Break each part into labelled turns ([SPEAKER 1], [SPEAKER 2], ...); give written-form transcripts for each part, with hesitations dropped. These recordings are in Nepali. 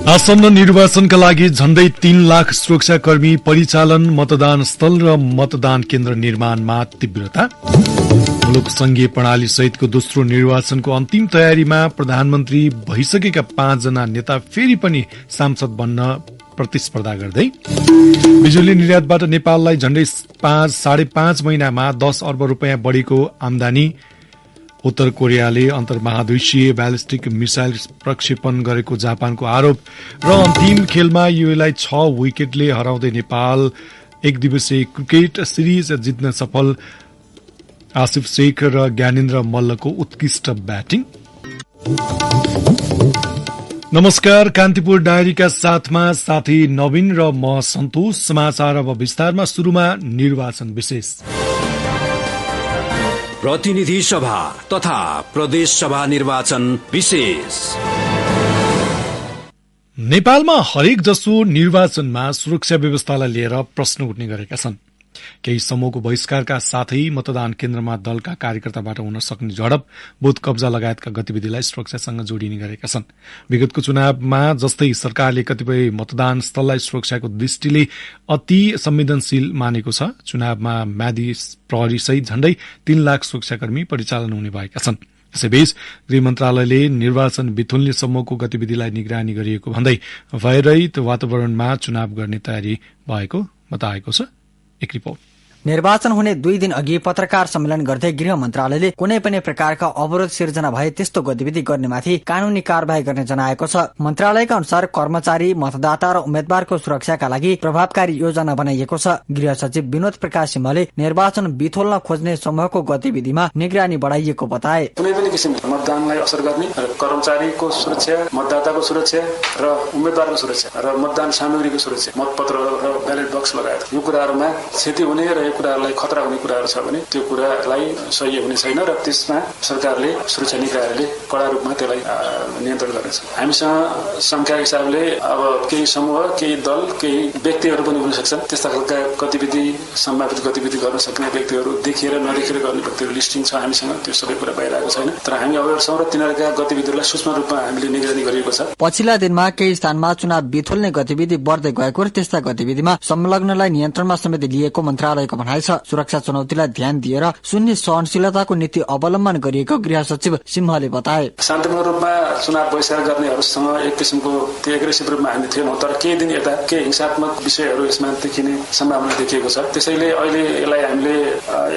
[SPEAKER 1] आसन्न निर्वाचनका लागि झण्डै 3 लाख सुरक्षाकर्मी परिचालन, मतदान स्थल र मतदान केन्द्र निर्माणमा तीव्रता। मुलुक संघीय प्रणाली सहितको दोस्रो निर्वाचनको अन्तिम तयारीमा प्रधानमन्त्री भइसकेका 5 जना नेता फेरि पनि सांसद बन्न प्रतिस्पर्धा गर्दै। बिजुली निर्यातबाट नेपाललाई झण्डै 5.5 महिनामा 10 अर्ब रुपियाँ बढेको आमदानी। उत्तर कोरियाले अन्तर्महाद्वीपीय ब्यालिस्टिक मिसाइल प्रक्षेपण गरेको जापानको आरोप। र अन्तिम खेलमा युएलाई 6 विकेटले हराउँदै नेपाल एक दिवसीय क्रिकेट सिरिज जित्न सफल। आसिफ शेख र ज्ञानेन्द्र मल्लको उत्कृष्ट ब्याटिङ। नमस्कार, कान्तिपुर डायरीका साथमा साथी नवीन र म सन्तोष। समाचार अब विस्तारमा। सुरुमा निर्वाचन विशेष।
[SPEAKER 2] प्रतिनिधि सभा तथा प्रदेश सभा निर्वाचन विशेष।
[SPEAKER 1] नेपालमा हरेक जसो निर्वाचनमा सुरक्षा व्यवस्थालाई लिएर प्रश्न उठ्ने गरेका छन्। केही समूहको बहिष्कारका साथै मतदान केन्द्रमा दलका कार्यकर्ताबाट हुन सक्ने झडप, बुथ कब्जा लगायतका गतिविधिलाई सुरक्षासँग जोडिने गरेका छन्। विगतको चुनावमा जस्तै सरकारले कतिपय मतदान स्थललाई सुरक्षाको दृष्टिले अति संवेदनशील मानेको छ। चुनावमा म्यादी प्रहरी सहित झण्डै 3 लाख सुरक्षाकर्मी परिचालन हुने भएका छन्। यसैबीच गृह मन्त्रालयले निर्वाचन बिथुल्ने समूहको गतिविधिलाई निगरानी गरिएको भन्दै भयरहित वातावरणमा चुनाव गर्ने तयारी भएको बताएको छ। एक रिपोर्ट।
[SPEAKER 3] निर्वाचन हुने 2 दिन अघि पत्रकार सम्मेलन गर्दै गृह मन्त्रालयले कुनै पनि प्रकारका अवरोध सिर्जना भए त्यस्तो गतिविधि गर्नेमाथि कानूनी कारबाही गर्ने जनाएको छ। मन्त्रालयका अनुसार कर्मचारी, मतदाता र उम्मेद्वारको सुरक्षाका लागि प्रभावकारी योजना बनाइएको छ। गृह सचिव विनोद प्रकाश सिंहले निर्वाचन बिथोल्न खोज्ने समूहको गतिविधिमा निगरानी बढाइएको बताए।
[SPEAKER 4] कुनै पनि किसिमको मतदानलाई असर गर्ने र कर्मचारीको सुरक्षा, मतदाताको सुरक्षा र उम्मेद्वारको सुरक्षा र मतदान सामग्रीको सुरक्षा, मतपत्र र ब्यालेट बक्स लगायत यो कुराहरूमा क्षति हुने र कुराहरूलाई खतरा हुने कुराहरू छ भने त्यो कुरालाई सही हुने छैन र त्यसमा सरकारले, सुरक्षा निकायले कडा रूपमा त्यसलाई नियन्त्रण गर्नेछ। हामीसँग संख्या हिसाबले अब केही समूह, केही दल, केही व्यक्तिहरू पनि हुन सक्छन्। त्यस्ता खालका गतिविधि, सम्भावित गतिविधि गर्न सक्ने व्यक्तिहरू, देखेर नदेखेर गर्ने व्यक्तिहरू लिस्टिङ छ हामीसँग। त्यो सबै कुरा बाहिर छैन, तर हामी अवेर छौँ र तिनीहरूका गतिविधिलाई सूक्ष्म रूपमा हामीले निगरानी गरिएको छ।
[SPEAKER 3] पछिल्ला दिनमा केही स्थानमा चुनाव बिथोल्ने गतिविधि बढ्दै गएको र त्यस्ता गतिविधिमा संलग्नलाई नियन्त्रणमा समेत लिएको मन्त्रालयको भनाइ छ। सुरक्षा चुनौतीलाई ध्यान दिएर शून्य सहनशीलताको नीति अवलम्बन गरिएको गृह सचिव सिंहले बताए।
[SPEAKER 4] शान्तिपूर्ण रूपमा चुनाव बहिष्कार गर्नेहरूसँग एक किसिमको त्यो एग्रेसिभ रूपमा हामी थिएनौँ, तर केही दिन यता केही हिंसात्मक विषयहरू यसमा देखिने सम्भावना देखिएको छ। त्यसैले अहिले यसलाई हामीले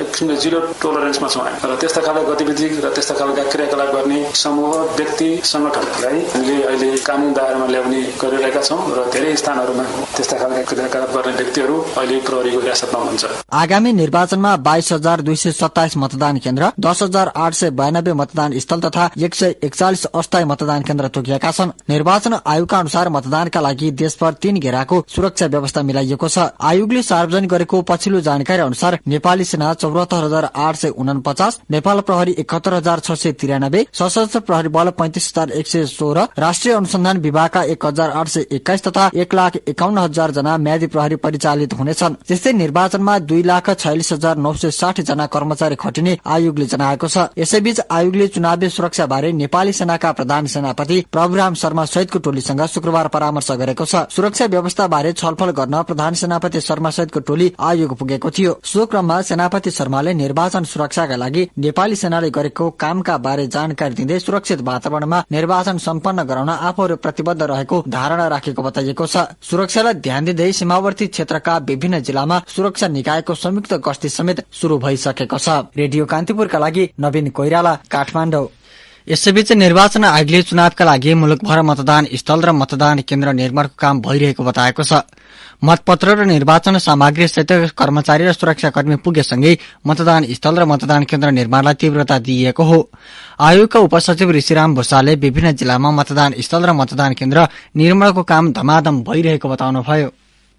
[SPEAKER 4] एक किसिमको जिरो टोलरेन्समा छौँ र त्यस्ता खालका गतिविधि र त्यस्ता खालका क्रियाकलाप गर्ने समूह, व्यक्ति, संगठनलाई हामीले अहिले कानून दायरामा ल्याउने गरिरहेका छौँ र धेरै स्थानहरूमा त्यस्ता खालका क्रियाकलाप गर्ने व्यक्तिहरू अहिले प्रहरीको हिरासतमा हुनुहुन्छ।
[SPEAKER 3] आगामी निर्वाचनमा 22,227 मतदान केन्द्र, 10,892 मतदान स्थल तथा 141 अस्थायी मतदान केन्द्र तोकिएका छन्। निर्वाचन आयोगका अनुसार मतदानका लागि देशभर 3 घेराको सुरक्षा व्यवस्था मिलाइएको छ। आयोगले सार्वजनिक गरेको पछिल्लो जानकारी अनुसार नेपाली सेना 74,849, नेपाल प्रहरी 71,693, सशस्त्र प्रहरी बल 35,116, राष्ट्रिय अनुसन्धान विभागका 1,821 तथा 1,51,000 जना म्यादी प्रहरी परिचालित हुनेछन्। त्यस्तै निर्वाचनमा 2,46,960 जना कर्मचारी खटिने आयोगले जनाएको छ। यसैबीच आयोगले चुनावी सुरक्षा बारे नेपाली सेनाका प्रधान सेनापति प्रभुराम शर्मा सहितको टोलीसँग शुक्रबार परामर्श गरेको छ। सुरक्षा व्यवस्था बारे छलफल गर्न प्रधान सेनापति शर्मा सहितको टोली आयोग पुगेको थियो। सो क्रममा सेनापति शर्माले निर्वाचन सुरक्षाका लागि नेपाली सेनाले गरेको कामका बारे जानकारी दिँदै सुरक्षित वातावरणमा निर्वाचन सम्पन्न गराउन आफूहरू प्रतिबद्ध रहेको धारणा राखेको बताइएको छ। सुरक्षालाई ध्यान दिँदै सीमावर्ती क्षेत्रका विभिन्न जिल्लामा सुरक्षा निकायको संयुक्त गस्ती समेत शुरू भइसकेको छ। रेडियो कान्तिपुरका लागि नवीन कोइराला, काठमाडौँ। यसैबीच निर्वाचन आयोगले चुनावका लागि मुलुकभर मतदान स्थल र मतदान केन्द्र निर्माणको काम भइरहेको बताएको छ। मतपत्र र निर्वाचन सामग्री सहित कर्मचारी र सुरक्षाकर्मी पुगेसँगै मतदान स्थल र मतदान केन्द्र निर्माणलाई तीव्रता दिइएको हो। आयोगका उपसचिव ऋषिराम भूषालले विभिन्न जिल्लामा मतदान स्थल र मतदान केन्द्र निर्माणको काम धमाधम भइरहेको बताउनुभयो।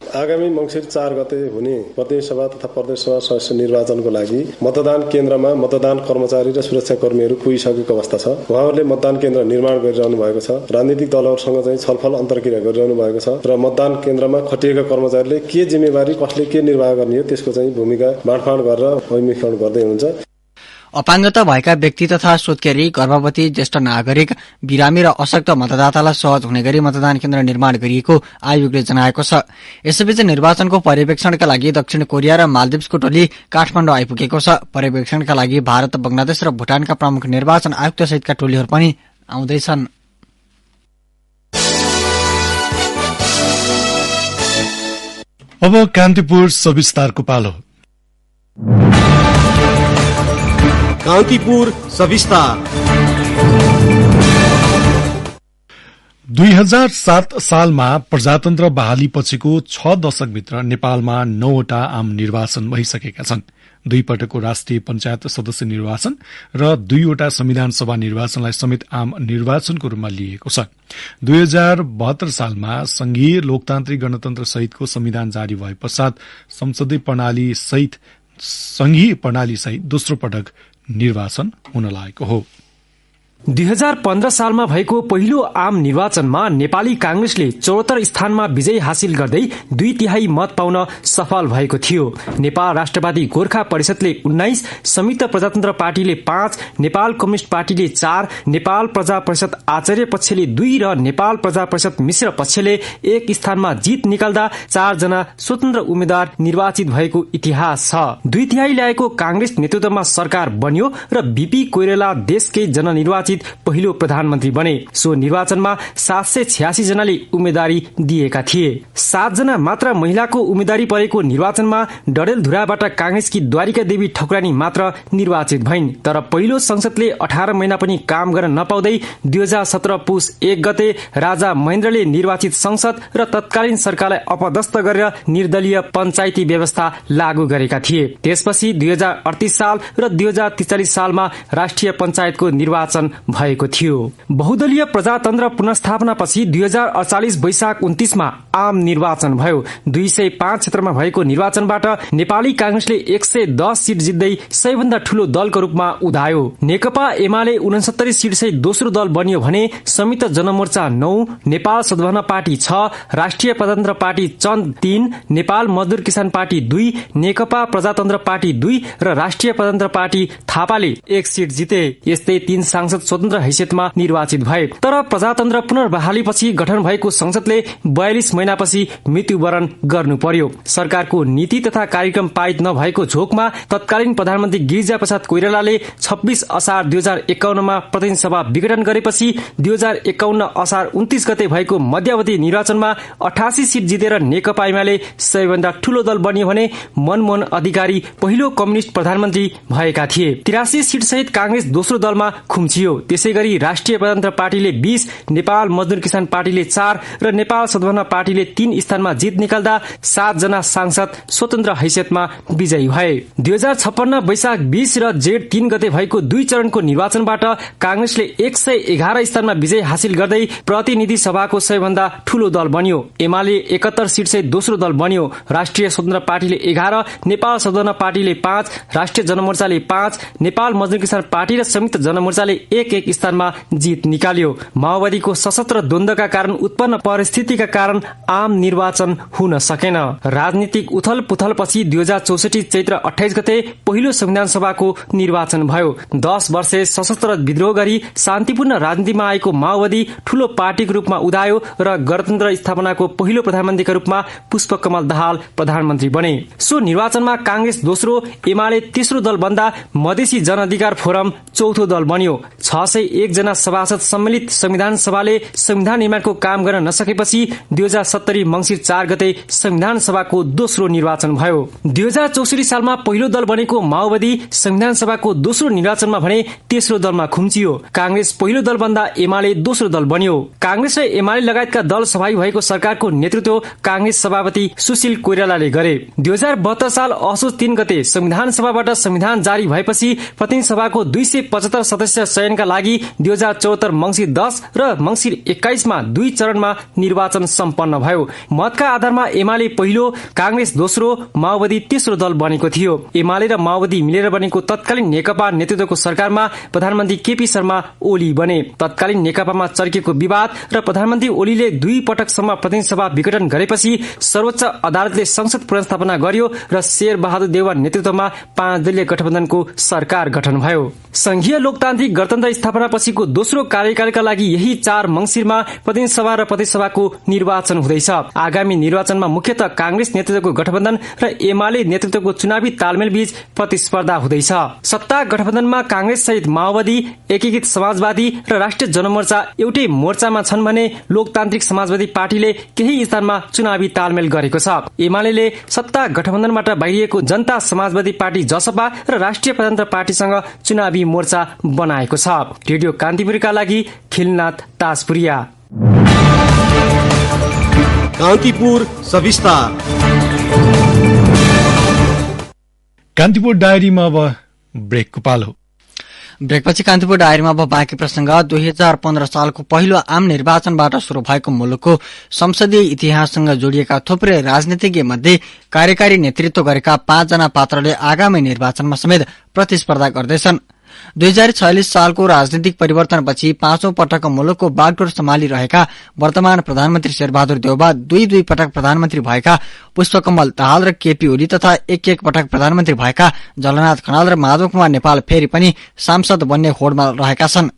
[SPEAKER 5] आगामी मंसिर 4 गते हुने प्रदेश सभा तथा प्रदेश सभा सदस्य निर्वाचनको लागि मतदान केन्द्रमा मतदान कर्मचारी र सुरक्षाकर्मीहरू पुगिसकेको अवस्था छ। उहाँहरूले मतदान केन्द्र निर्माण गरिरहनु भएको छ। राजनीतिक दलहरूसँग चाहिँ छलफल अन्तर्क्रिया गरिरहनु भएको छ र मतदान केन्द्रमा खटिएका कर्मचारीले के जिम्मेवारी, कसले के निर्वाह गर्ने हो त्यसको चाहिँ भूमिका बाँडफाँड गरेर वैमीकरण गर्दै हुनुहुन्छ।
[SPEAKER 3] अपाङ्गता भएका व्यक्ति तथा सोत्केरी, गर्भवती, ज्येष्ठ नागरिक, बिरामी र अशक्त मतदातालाई सहज हुने गरी मतदान केन्द्र निर्माण गरिएको आयोगले जनाएको छ। यसैबीच निर्वाचनको पर्यवेक्षणका लागि दक्षिण कोरिया र मालदिप्सको टोली काठमाडौँ आइपुगेको छ। पर्यवेक्षणका लागि भारत, बंगलादेश र भूटानका प्रमुख निर्वाचन आयुक्त सहितका टोलीहरू पनि आउँदैछन्।
[SPEAKER 1] अब कान्तिपुर सविस्तारको पालो।
[SPEAKER 2] कान्तिपुर सविस्तार।
[SPEAKER 1] 2007 सालमा प्रजातन्त्र बहाली पछिको 6 दशकभित्र नेपालमा 9वटा आम निर्वाचन भइसकेका छन्। 2 पटकको राष्ट्रिय पञ्चायत सदस्य निर्वाचन र 2वटा संविधान सभा निर्वाचनलाई समेत आम निर्वाचनको रूपमा लिएको छ। 2072 सालमा संघीय लोकतान्त्रिक गणतन्त्र सहितको संविधान जारी भए पश्चात संघीय प्रणाली सहित दोस्रो पटक निर्वाचन हुन लागेको हो।
[SPEAKER 6] 2015 सालमा भएको पहिलो आम निर्वाचनमा नेपाली कांग्रेसले 74 स्थानमा विजय हासिल गर्दै 2/3 मत पाउन सफल भएको थियो। नेपाल राष्ट्रवादी गोर्खा परिषदले 19, संयुक्त प्रजातन्त्र पार्टीले 5, नेपाल कम्युनिष्ट पार्टीले 4, नेपाल प्रजा परिषद आचार्य पक्षले 2 र नेपाल प्रजा परिषद मिश्र पक्षले 1 स्थानमा जित निकाल्दा 4 जना स्वतन्त्र उम्मेद्वार निर्वाचित भएको इतिहास छ। 2/3 ल्याएको कांग्रेस नेतृत्वमा सरकार बन्यो र बीपी कोइराला देशकै जननिर्वाचित पहिलो प्रधानमन्त्री बने। सो निर्वाचनमा 786 जनाले उम्मेदवारी दिएका थिए। 7 जना मात्र महिलाको उम्मेदवारी परेको निर्वाचनमा डडेलधुराबाट कांग्रेसकी द्वारिका देवी ठकुरानी मात्र निर्वाचित भइन्। तर पहिलो संसदले 18 महिना पनि काम गर्न नपाउँदै 2017 पुस 1 गते राजा महेन्द्रले निर्वाचित संसद र तत्कालीन सरकारलाई अपदस्थ गरेर निर्दलीय पञ्चायती व्यवस्था लागू गरेका थिए। त्यसपछि 2038 साल र 2043 सालमा राष्ट्रिय पञ्चायतको निर्वाचन भएको थियो। बहुदलीय प्रजातन्त्र पुनर्स्थापनापछि 2048 वैशाख 29 मा आम निर्वाचन भयो। 205 क्षेत्रमा भएको निर्वाचनबाट नेपाली कांग्रेसले 110 सिट जित्दै सबैभन्दा ठूलो दलको रूपमा उदायो। नेकपा एमाले 69 सिट सहित दोस्रो दल बन्यो भने संयुक्त जनमोर्चा 9, नेपाल सद्भावना पार्टी 6, राष्ट्रिय प्रजातन्त्र पार्टी चन्द 3, नेपाल मजदुर किसान पार्टी 2, नेकपा प्रजातन्त्र पार्टी 2 र राष्ट्रिय प्रजातन्त्र पार्टी थापाले 1 सिट जिते। यस्तै 3 सांसद स्वतन्त्र हैसियतमा निर्वाचित भए। तर प्रजातन्त्र पुनर्बहालीपछि गठन भएको संसदले 42 महिनापछि मृत्युवरण गर्नु पर्यो। सरकारको नीति तथा कार्यक्रम पारित नभएको झोकमा तत्कालीन प्रधानमन्त्री गिरिजाप्रसाद कोइरालाले 26 असार 2051 मा प्रतिनिधि सभा विघटन गरेपछि 2051 असार 29 गते भएको मध्यावधि निर्वाचनमा 88 सिट जितेर नेकपा एमाले सबैभन्दा ठूलो दल बन्यो भने मनमोहन अधिकारी पहिलो कम्युनिष्ट प्रधानमन्त्री भएका थिए। 83 सिट सहित कांग्रेस दोस्रो दलमा खुम्चियो। त्यसैगरी राष्ट्रिय प्रजातन्त्र पार्टीले 20, नेपाल मजदुर किसान पार्टीले 4 र नेपाल सद्भावना पार्टीले 3 स्थानमा जित निकाल्दा 7 जना सांसद स्वतन्त्र हैसियतमा विजयी भए। 2056 वैशाख 20 र जेठ 3 गते भएको 2 चरणको निर्वाचनबाट कांग्रेसले 111 स्थानमा विजय हासिल गर्दै प्रतिनिधि सभाको सबैभन्दा ठूलो दल बन्यो। एमाले 71 सिट सहित दोस्रो दल बन्यो। राष्ट्रिय स्वतन्त्र पार्टीले 11, नेपाल सद्भावना पार्टीले 5, राष्ट्रिय जनमोर्चाले 5, नेपाल मजदुर किसान पार्टी र संयुक्त जनमोर्चाले 1 स्थानमा जित निकाल्यो। माओवादीको सशस्त्र द्वन्द्वका कारण उत्पन्न परिस्थितिका कारण आम निर्वाचन हुन सकेन। राजनीतिक उथल पुथलपछि 2064 चैत्र 28 गते पहिलो संविधान सभाको निर्वाचन भयो। 10 वर्षे सशस्त्र विद्रोह गरी शान्तिपूर्ण राजनीतिमा आएको माओवादी ठूलो पार्टीको रूपमा उदायो र गणतन्त्र स्थापनाको पहिलो प्रधानमन्त्रीका रूपमा पुष्पकमल दाहाल प्रधानमन्त्री बने। सो निर्वाचनमा कांग्रेस दोस्रो, एमाले तेस्रो दल बन्दा मधेसी जनअधिकार फोरम चौथो दल बन्यो। 601 जना सभासद सम्मिलित संविधान सभाले संविधान निर्माणको काम गर्न नसकेपछि 2070 मंसिर 4 गते संविधान सभाको दोस्रो निर्वाचन भयो। 2064 सालमा पहिलो दल बनेको माओवादी संविधान सभाको दोस्रो निर्वाचनमा भने तेस्रो दलमा खुम्चियो। कांग्रेस पहिलो दल बन्दा एमाले दोस्रो दल बन्यो। कांग्रेस र एमाले लगायतका दल सहभागी भएको सरकारको नेतृत्व कांग्रेस सभापति सुशील कोइरालाले गरे। 2072 साल असोज 3 गते संविधान सभाबाट संविधान जारी भएपछि प्रतिनिधि सभाको 275 सदस्य चयनका मतदानका लागि 2074 मंसिर 10 र मंसिर 21 मा 2 चरणमा निर्वाचन सम्पन्न भयो। मतका आधारमा एमाले पहिलो, कांग्रेस दोस्रो, माओवादी तेस्रो दल बनेको थियो। एमाले र माओवादी मिलेर बनेको तत्कालीन नेकपा नेतृत्वको सरकारमा प्रधानमन्त्री केपी शर्मा ओली बने। तत्कालीन नेकपामा चर्केको विवाद र प्रधानमन्त्री ओलीले 2 पटकसम्म प्रतिनिधि सभा विघटन गरेपछि सर्वोच्च अदालतले संसद पुनर्स्थापना गर्यो र शेर बहादुर देउवा नेतृत्वमा 5 दलीय गठबन्धनको सरकार गठन भयो। संघीय लोकतान्त्रिक गणतन्त्र स्थापनापछिको दोस्रो कार्यकालका लागि यही 4 मंसिरमा प्रतिनिधि सभा र प्रदेश सभाको निर्वाचन हुँदैछ। आगामी निर्वाचनमा मुख्यतः कांग्रेस नेतृत्वको गठबन्धन र एमाले नेतृत्वको चुनावी तालमेल बीच प्रतिस्पर्धा हुँदैछ। सत्ता गठबन्धनमा कांग्रेस सहित माओवादी, एकीकृत समाजवादी र राष्ट्रिय जनमोर्चा एउटै मोर्चामा छन् भने लोकतान्त्रिक समाजवादी पार्टीले केही स्थानमा चुनावी तालमेल गरेको छ। एमाले सत्ता गठबन्धनबाट बाहिरिएको जनता समाजवादी पार्टी जसपा र राष्ट्रिय प्रजातन्त्र पार्टीसँग चुनावी मोर्चा बनाएको छ। रेडियो कान्तिपुरका लागि खिलनाथ ताजपुरिया।
[SPEAKER 2] कान्तिपुर सविस्तार।
[SPEAKER 1] कान्तिपुर डायरीमा अब ब्रेकको पालो।
[SPEAKER 3] ब्रेकपछि कान्तिपुर डायरीमा अब बाँकी प्रसंग। 2015 सालको पहिलो आम निर्वाचनबाट शुरू भएको मुलुकको संसदीय इतिहाससँग जोडिएका थुप्रै राजनीतिज्ञ मध्ये कार्यकारी नेतृत्व गरेका 5 जना पात्रले आगामी निर्वाचनमा समेत प्रतिस्पर्धा गर्दैछन्। 2046 सालको राजनीतिक परिवर्तनपछि 5औं पटक मुलुकको बागडोर सम्हालिरहेका वर्तमान प्रधानमन्त्री शेरबहादुर देउवा, 2 पटक प्रधानमन्त्री भएका पुष्पकमल दाहाल र केपी ओली तथा 1 पटक प्रधानमन्त्री भएका जलनाथ खनाल र माधव कुमार नेपाल फेरि पनि सांसद बन्ने होडमा रहेका छन्।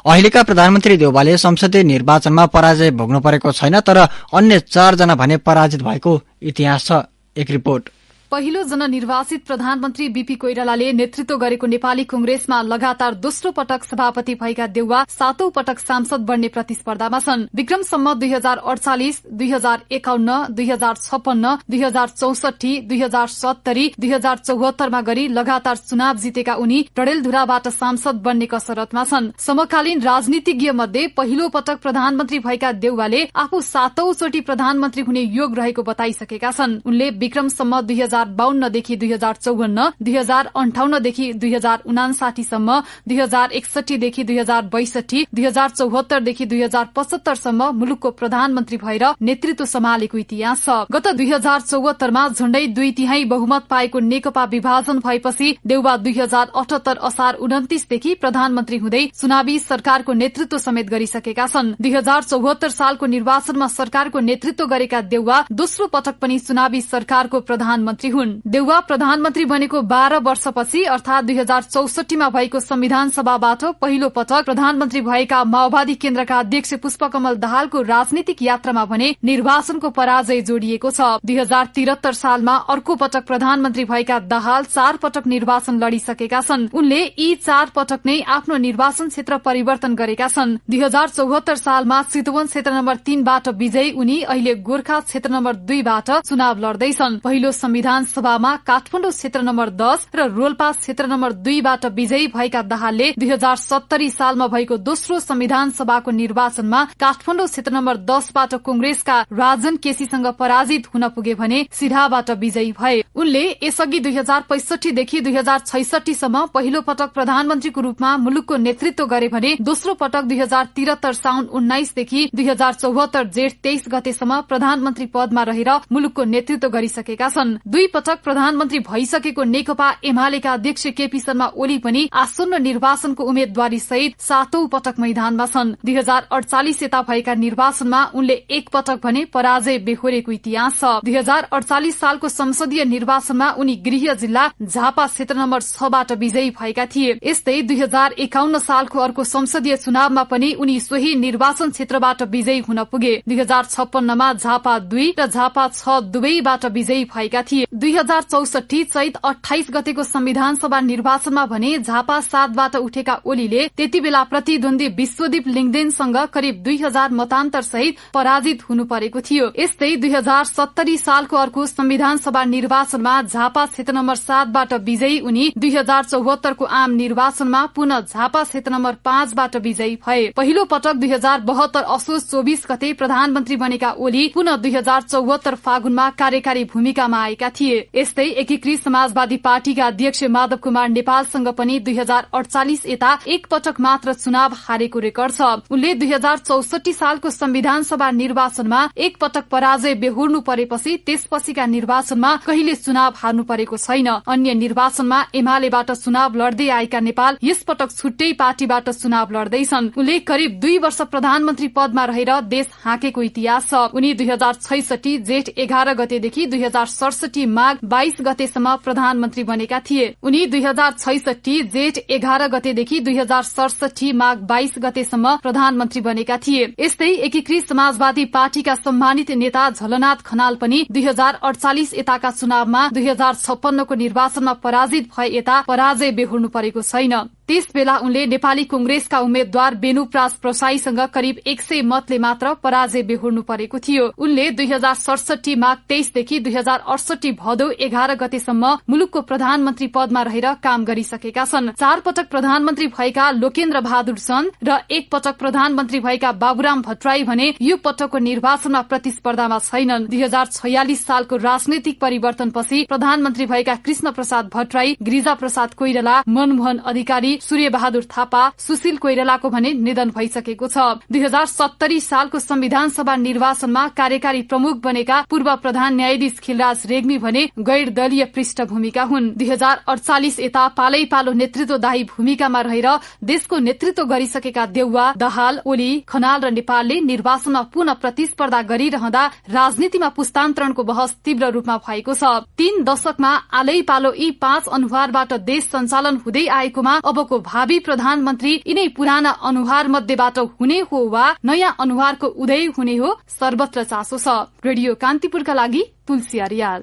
[SPEAKER 3] अहिलेका प्रधानमन्त्री देउवाले संसदीय निर्वाचनमा पराजय भोग्नु परेको छैन, तर अन्य 4 जना भने पराजित भएको इतिहास छ। एक रिपोर्ट।
[SPEAKER 7] पहिलो जननिर्वाचित प्रधानमन्त्री बीपी कोइरालाले नेतृत्व गरेको नेपाली कांग्रेसमा लगातार दोस्रो पटक सभापति भएका देउवा 7औं पटक सांसद बन्ने प्रतिस्पर्धामा छन्। विक्रमसम्म 2048, 2051, 2056, 2064, 2070, 2074 मा गरी लगातार चुनाव जितेका उनी डडेलधुराबाट सांसद बन्ने कसरतमा छन्। समकालीन राजनीतिज्ञ मध्ये पहिलो पटक प्रधानमन्त्री भएका देउवाले आफू 7औं चोटि प्रधानमन्त्री हुने योग रहेको बताइसकेका छन्। उनले विक्रमसम्म 2052 देखि 2054, 2058 देखि 2059 सम्म, 2061 देखि 2062, 2074 देखि 2075 सम्म मुलुकको प्रधानमन्त्री भएर नेतृत्व सम्हालेको इतिहास छ। गत 2074 मा झण्डै 2/3 बहुमत पाएको नेकपा विभाजन भएपछि देउवा 2078 असार 29 देखि प्रधानमन्त्री हुँदै चुनावी सरकारको नेतृत्व समेत गरिसकेका छन्। 2074 सालको निर्वाचनमा सरकारको नेतृत्व गरेका देउवा दोस्रो पटक पनि चुनावी सरकारको प्रधानमन्त्री हुन्। देउवा प्रधानमन्त्री बनेको 12 वर्षपछि अर्थात 2064 मा भएको संविधान सभाबाट पहिलो पटक प्रधानमन्त्री भएका माओवादी केन्द्रका अध्यक्ष पुष्पकमल दाहालको राजनीतिक यात्रामा भने निर्वाचनको पराजय जोडिएको छ। 2073 सालमा अर्को पटक प्रधानमन्त्री भएका दाहाल 4 पटक निर्वाचन लडिसकेका छन्। उनले यी 4 पटक नै आफ्नो निर्वाचन क्षेत्र परिवर्तन गरेका छन्। 2074 सालमा चितवन क्षेत्र नम्बर 3 बाट विजयी उनी अहिले गोर्खा क्षेत्र नम्बर 2 बाट चुनाव लड्दैछन्। पहिलो संविधान सभामा काठमाडौँ क्षेत्र नम्बर 10 र रोल्पा क्षेत्र नम्बर 2 बाट विजयी भएका दाहालले 2070 सालमा भएको दोस्रो संविधान सभाको निर्वाचनमा काठमाडौँ क्षेत्र नम्बर 10 बाट कांग्रेसका राजन केसीसँग पराजित हुन पुगे भने सिधाबाट विजयी भए। उनले यसअघि 2065 देखि 2066 सम्म पहिलो पटक प्रधानमन्त्रीको रूपमा मुलुकको नेतृत्व गरे भने दोस्रो पटक 2073 साउन 19 देखि 2074 जेठ 23 गतेसम्म प्रधानमन्त्री पदमा रहेर मुलुकको नेतृत्व गरिसकेका छन्। 2 पटक प्रधानमन्त्री भइसकेको नेकपा एमालेका अध्यक्ष केपी शर्मा ओली पनि आसन्न निर्वाचनको उम्मेद्वारी सहित 7औं पटक मैदानमा छन्। 2048 यता भएका निर्वाचनमा उनले 1 पटक भने पराजय बेहोरेको इतिहास छ। 2048 सालको संसदीय निर्वाचनमा उनी गृह जिल्ला झापा क्षेत्र नम्बर 6 बाट विजयी भएका थिए। यस्तै 2051 सालको अर्को संसदीय चुनावमा पनि उनी सोही निर्वाचन क्षेत्रबाट विजयी हुन पुगे। 2056 मा झापा 2 र झापा 6 दुवैबाट विजयी भएका थिए। 2064 चैत 28 गतेको संविधान सभा निर्वाचनमा भने झापा 7 बाट उठेका ओलीले त्यति बेला प्रतिद्वन्दी विश्वदीप लिङदेनसँग करिब 2000 मतान्तर सहित पराजित हुनु परेको थियो। यस्तै 2070 सालको अर्को संविधान सभा निर्वाचनमा झापा क्षेत्र नम्बर 7 बाट विजयी उनी 2074 को आम निर्वाचनमा पुनः झापा क्षेत्र नम्बर 5 बाट विजयी भए। पहिलो पटक 2072 असोज 24 गते प्रधानमन्त्री बनेका ओली पुनः 2074 फागुनमा कार्यकारी भूमिकामा आएका थिए। थिए। यस्तै एकीकृत समाजवादी पार्टीका अध्यक्ष माधव कुमार नेपालसँग पनि 2048 यता एक पटक मात्र चुनाव हारेको रेकर्ड छ। उनले 2064 सालको संविधान सभा निर्वाचनमा एक पटक पराजय बेहोर्नु परेपछि त्यसपछिका निर्वाचनमा कहिले चुनाव हार्नु परेको छैन। अन्य निर्वाचनमा एमालेबाट चुनाव लड्दै आएका नेपाल यस पटक छुट्टै पार्टीबाट चुनाव लड्दैछन्। उनले करिब 2 वर्ष प्रधानमन्त्री पदमा रहेर देश हाँकेको इतिहास छ। उनी 2066 जेठ 11 गतेदेखि 2067 माघ 22 गतेसम्म प्रधानमन्त्री बनेका थिए। उनी 2066 जेठ 11 गतेदेखि 2067 माघ 22 गतेसम्म प्रधानमन्त्री बनेका थिए। यस्तै एकीकृत समाजवादी पार्टीका सम्मानित नेता झलनाथ खनाल पनि 2048 यताका चुनावमा 2056 को निर्वाचनमा पराजित भए यता पराजय बेहोर्नु परेको छैन। त्यस बेला उनले नेपाली कांग्रेसका उम्मेद्वार बेनुप्रास प्रसाईसँग करिब 100 मतले मात्र पराजय बेहोर्नु परेको थियो। उनले 2067 माघ 23 देखि 2068 भदौ 11 गतेसम्म मुलुकको प्रधानमन्त्री पदमा रहेर काम गरिसकेका छन्। 4 पटक प्रधानमन्त्री भएका लोकेन्द्र बहादुर चन्द र एक पटक प्रधानमन्त्री भएका बाबुराम भट्टराई भने यो पटकको निर्वाचनमा प्रतिस्पर्धामा छैनन्। 2046 सालको राजनैतिक परिवर्तनपछि प्रधानमन्त्री भएका कृष्ण प्रसाद भट्टराई, गिरिजा प्रसाद कोइराला, मनमोहन अधिकारी, सूर्य बहादुर थापा, सुशील कोइरालाको भने निधन भइसकेको छ। 2070 सालको संविधान सभा निर्वाचनमा कार्यकारी प्रमुख बनेका पूर्व प्रधान न्यायाधीश खिलराज रेग्मी भने गैर दलीय पृष्ठभूमिका हुन्। 2048 यता पालै पालो नेतृत्वदायी भूमिकामा रहेर देशको नेतृत्व गरिसकेका देउवा, दाहाल, ओली, खनाल र नेपालले निर्वाचनमा पुनः प्रतिस्पर्धा गरिरहँदा राजनीतिमा पुस्तान्तरणको बहस तीव्र रूपमा भएको छ। 3 दशकमा आलै पालो यी 5 अनुहारबाट देश सञ्चालन हुँदै आएकोमा अब को भावी प्रधानमन्त्री यिनै पुराना अनुहार मध्येबाट हुने हो वा नयाँ अनुहारको उदय हुने हो, सर्वत्र चासो छ। रेडियो कान्तिपुरका लागि तुलसी आर्याल।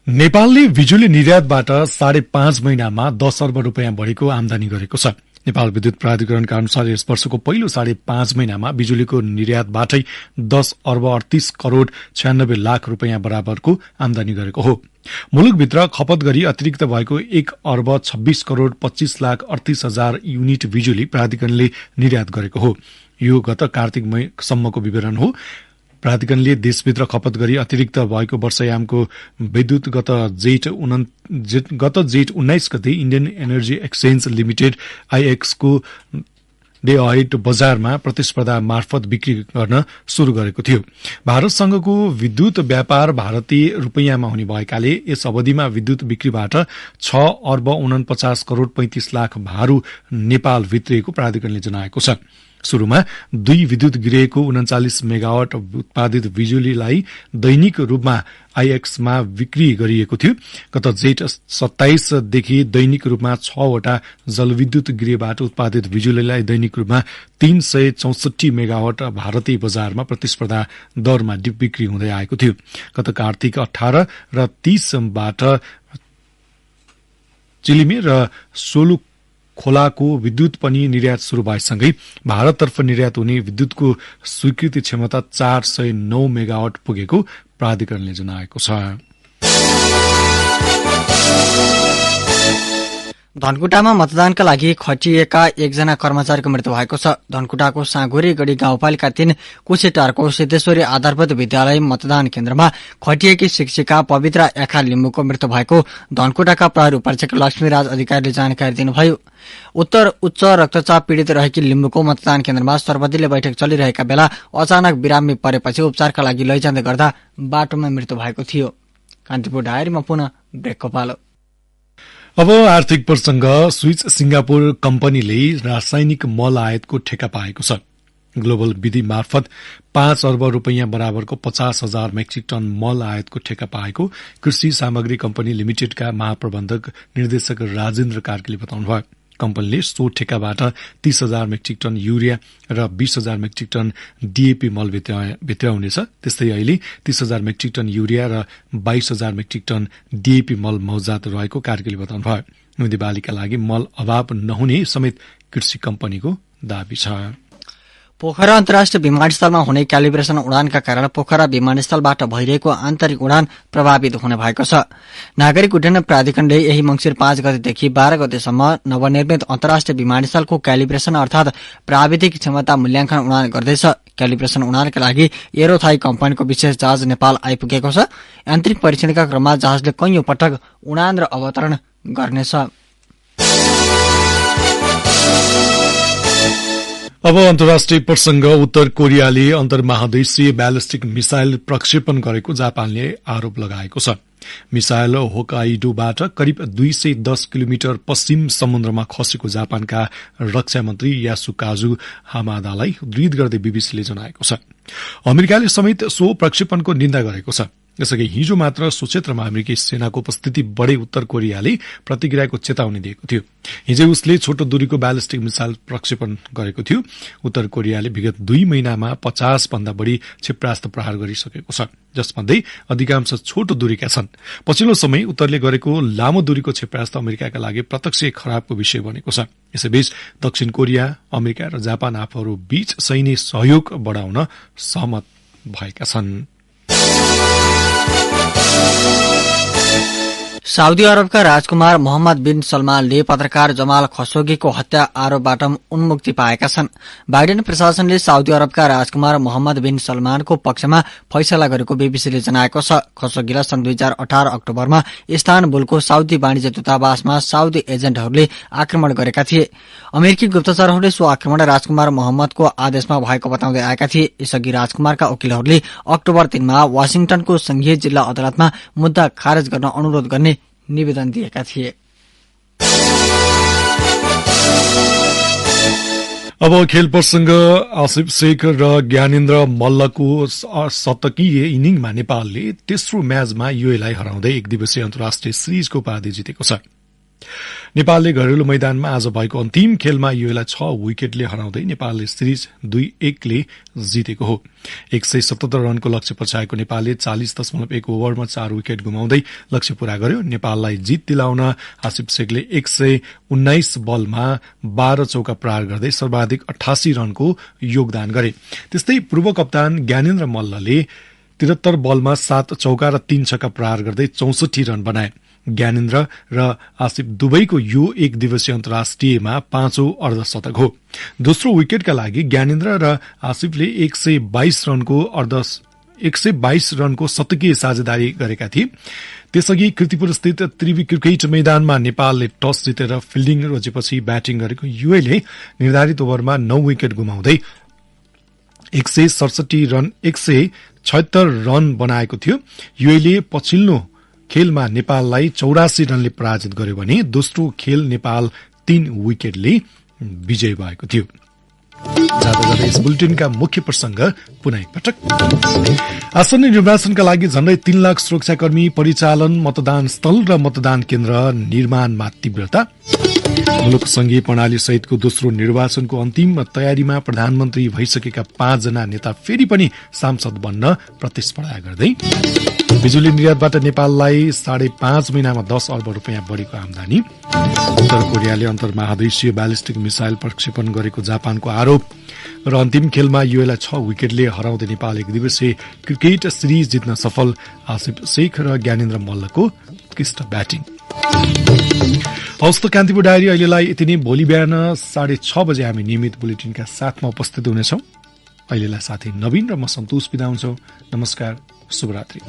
[SPEAKER 1] नेपालले बिजुली निर्यातबाट 5.5 महिनामा 10 अर्ब रुपियाँ बढीको आमदानी गरेको छ। नेपाल विद्युत प्राधिकरणका अनुसार यस वर्षको पहिलो 5.5 महिनामा बिजुलीको निर्यातबाटै 10 अर्ब 38 करोड़ 96 लाख रुपियाँ बराबरको आमदानी गरेको हो। मुलुकभित्र खपत गरी अतिरिक्त भएको 1 अर्ब 26 करोड़ 25 लाख 38 हजार युनिट बिजुली प्राधिकरणले निर्यात गरेको हो। यो गत कार्तिक सम्मको विवरण हो। प्राधिकरणले देशभित्र खपत गरी अतिरिक्त भएको वर्षयामको विद्युत गत जेठ 19 गते इण्डियन एनर्जी एक्सचेन्ज लिमिटेड आईएक्स को डे अहेड बजारमा प्रतिस्पर्धा मार्फत बिक्री गर्न शुरू गरेको थियो। भारतसँगको विद्युत व्यापार भारतीय रुपैयाँमा हुने भएकाले यस अवधिमा विद्युत बिक्रीबाट 6 अर्ब 49 करोड़ 35 लाख भारु नेपाल भित्रिएको प्राधिकरणले जनाएको छ। शुरूमा 2 विद्युत गृहको 39 मेगावाट उत्पादित बिजुलीलाई दैनिक रूपमा आईएक्समा बिक्री गरिएको थियो। गत जेठ 27 देखि दैनिक रूपमा 6 वटा जलविद्युत गृहबाट उत्पादित बिजुलीलाई दैनिक रूपमा 364 मेगावाट भारतीय बजारमा प्रतिस्पर्धा दरमा बिक्री हुँदै आएको थियो। गत कार्तिक 18 र 30 बाट चिलिमे र सोलु खोलाको विद्युत पनि निर्यात शुरू भएसँगै भारततर्फ निर्यात हुने विद्युतको स्वीकृति क्षमता 409 मेगावाट पुगेको प्राधिकरणले जनाएको छ।
[SPEAKER 3] धनकुटामा मतदानका लागि खटिएका एकजना कर्मचारीको मृत्यु भएको छ। धनकुटाको साँगुरी गढी गाउँपालिका 3 कुशेटारको सिद्धेश्वरी आधारभूत विद्यालय मतदान केन्द्रमा खटिएकी शिक्षिका पवित्रा याखा लिम्बुको मृत्यु भएको धनकुटाका प्रहरी उपरीक्षक लक्ष्मीराज अधिकारीले जानकारी दिनुभयो। उत्तर उच्च रक्तचाप पीड़ित रहेकी लिम्बुको मतदान केन्द्रमा सर्वदलीय बैठक चलिरहेका बेला अचानक बिरामी परेपछि उपचारका लागि लैजाँदै गर्दा बाटोमा मृत्यु भएको थियो। कान्तिपुर डायरीमा पुनः ब्रेकको पालो।
[SPEAKER 1] अब आर्थिक प्रसंग। स्विच सिंगापुर कम्पनीले रासायनिक मल आयातको ठेक्का पाएको छ। ग्लोबल विधि मार्फत 5 अर्ब रुपियाँ बराबरको 50,000 मेट्रिक टन मल आयातको ठेक्का पाएको कृषि सामग्री कम्पनी लिमिटेडका महाप्रबन्धक निर्देशक राजेन्द्र कार्कीले बताउनुभयो। कम्पनीले सो ठेक्काबाट 30,000 मेट्रिक टन युरिया र 20,000 मेट्रिक टन डीएपी मल भित्राउनेछ। त्यस्तै अहिले 30,000 मेट्रिक टन युरिया र 22,000 मेट्रिक टन डीएपी मल मौजात रहेको कार्कीले बताउनुभयो। नदी बालीका लागि मल अभाव नहुने समेत कृषि कम्पनीको दावी छ।
[SPEAKER 3] पोखरा अन्तर्राष्ट्रिय विमानस्थलमा हुने क्यालिब्रेशन उडानका कारण पोखरा विमानस्थलबाट भइरहेको आन्तरिक उडान प्रभावित हुने भएको छ। नागरिक उड्डयन प्राधिकरणले यही मंसिर 5 गतेदेखि 12 गतेसम्म नवनिर्मित अन्तर्राष्ट्रिय विमानस्थलको क्यालिब्रेशन अर्थात प्राविधिक क्षमता मूल्याङ्कन उडान गर्दैछ। क्यालिब्रेसन उडानका लागि एरोथाई कम्पनीको विशेष जहाज नेपाल आइपुगेको छ। यान्त्रिक परीक्षणका क्रममा जहाजले कैयौं पटक उडान र अवतरण गर्नेछ।
[SPEAKER 1] अब अन्तर्राष्ट्रिय प्रसंग। उत्तर कोरियाले अन्तर्महादेशीय ब्यालिस्टिक मिसाइल प्रक्षेपण गरेको जापानले आरोप लगाएको छ। मिसाइल होकाइडोबाट करिब 210 किलोमिटर पश्चिम समुद्रमा खसेको जापानका रक्षा मन्त्री यासुकाजु हामादालाई उद्धृत गर्दै बीबीसीले जनाएको छ। अमेरिकाले समेत सो प्रक्षेपणको निन्दा गरेको छ। यसअघि हिजो मात्र सो क्षेत्रमा अमेरिकी सेनाको उपस्थिति बढे उत्तर कोरियाले प्रतिक्रियाको चेतावनी दिएको थियो। हिजै उसले छोटो दूरीको ब्यालिस्टिक मिसाइल प्रक्षेपण गरेको थियो। उत्तर कोरियाले विगत 2 महिनामा 50 भन्दा बढ़ी क्षेपणास्त्र प्रहार गरिसकेको छ, जसमध्ये अधिकांश छोटो दूरीका छन्। पछिल्लो समय उत्तरले गरेको लामो दूरीको क्षेपणास्त्र अमेरिकाका लागि प्रत्यक्ष खराबको विषय बनेको छ। यसैबीच दक्षिण कोरिया, अमेरिका र जापान आफूहरू बीच सैन्य सहयोग बढ़ाउन सहमत भएका छन्।
[SPEAKER 3] साउदी अरबका राजकुमार मोहम्मद बिन सलमानले पत्रकार जमाल खशोगीको हत्या आरोपबाट उन्मुक्ति पाएका छन्। बाइडेन प्रशासनले साउदी अरबका राजकुमार मोहम्मद बिन सलमानको पक्षमा फैसला गरेको बीबीसीले जनाएको छ। खशोगीलाई सन् 2018 अक्टोबरमा इस्तानबुलको साउदी वाणिज्य दूतावासमा साउदी एजेन्टहरूले आक्रमण गरेका थिए। अमेरिकी गुप्तचरहरूले सो आक्रमण राजकुमार मोहम्मदको आदेशमा भएको बताउँदै आएका थिए। यसअघि राजकुमारका वकिलहरूले अक्टोबर 3 मा वाशिंटनको संघीय जिल्ला अदालतमा मुद्दा खारेज गर्न अनुरोध गर्ने निवेदन दिएका थिए।
[SPEAKER 1] अब खेल प्रसंग। आसिफ शेख र ज्ञानेन्द्र मल्लको शतकीय इनिङमा नेपालले तेस्रो म्याचमा यूएलाई हराउँदै 1 दिवसीय अन्तर्राष्ट्रिय सिरिजको उपाधि जितेको छ। नेपालले घरेलु मैदानमा आज भएको अन्तिम खेलमा यूएलाई 6 विकेटले हराउँदै नेपालले सिरिज 2-1 ले जितेको हो। 177 रनको लक्ष्य पछाएको नेपालले 40.1 ओभरमा 4 विकेट गुमाउँदै लक्ष्य पूरा गर्यो। नेपाललाई जित दिलाउन आसिफ शेखले 119 बलमा 12 चौका प्रहार गर्दै सर्वाधिक 88 रनको योगदान गरे। त्यस्तै पूर्व कप्तान ज्ञानेन्द्र मल्लले 73 बलमा 7 चौका र 3 छक्का प्रहार गर्दै 64 रन बनाए। ज्ञानेन्द्र र आसिफ दुवैको यो 1 दिवसीय अन्तर्राष्ट्रियमा 5औं अर्धशतक हो। दोस्रो विकेटका लागि ज्ञानेन्द्र र आसिफले 122 रनको शतकीय साझेदारी गरेका थिए। त्यसअघि कीर्तिपुर स्थित त्रिवी क्रिकेट मैदानमा नेपालले टस जितेर फिल्डिङ रोजेपछि ब्याटिङ गरेको यूएले निर्धारित ओभरमा 9 विकेट गुमाउँदै 176 रन बनाएको थियो। यूएले पछिल्लो खेलमा नेपाललाई 84 रनले पराजित गर्यो भने दोस्रो खेल नेपाल 3 विकेटले विजय भएको थियो। जाँदा यस बुलेटिनका मुख्य प्रसंग पुनः एकपटक। आसन्न निर्वाचनका लागि झण्डै 3 लाख सुरक्षाकर्मी परिचालन, मतदान स्थल र मतदान केन्द्र निर्माणमा तीव्रता। मुलुक संघीय प्रणाली सहितको दोस्रो निर्वाचनको अन्तिम तयारीमा प्रधानमन्त्री भइसकेका 5 जना नेता फेरि पनि सांसद बन्न प्रतिस्पर्धा गर्दै। बिजुली निर्यातबाट नेपाललाई 5.5 महिनामा 10 अर्ब रुपियाँ बढ़ेको आमदानी। उत्तर कोरियाले अन्तर्महादेशीय ब्यालिस्टिक मिसाइल प्रक्षेपण गरेको जापानको आरोप र अन्तिम खेलमा यूएलाई 6 विकेटले हराउँदै नेपाल 1 दिवसीय क्रिकेट सिरिज जित्न सफल। आसिफ शेख र ज्ञानेन्द्र मल्लको उत्कृष्ट ब्याटिङ। हवस् त कान्तिपुर डायरी अहिलेलाई यति नै। भोलि बिहान 6:30 बजे हामी नियमित बुलेटिनका साथमा उपस्थित हुनेछौं। अहिलेलाई साथै नवीन र म सन्तोष बिदा हुन्छौं। नमस्कार, शुभरात्रि।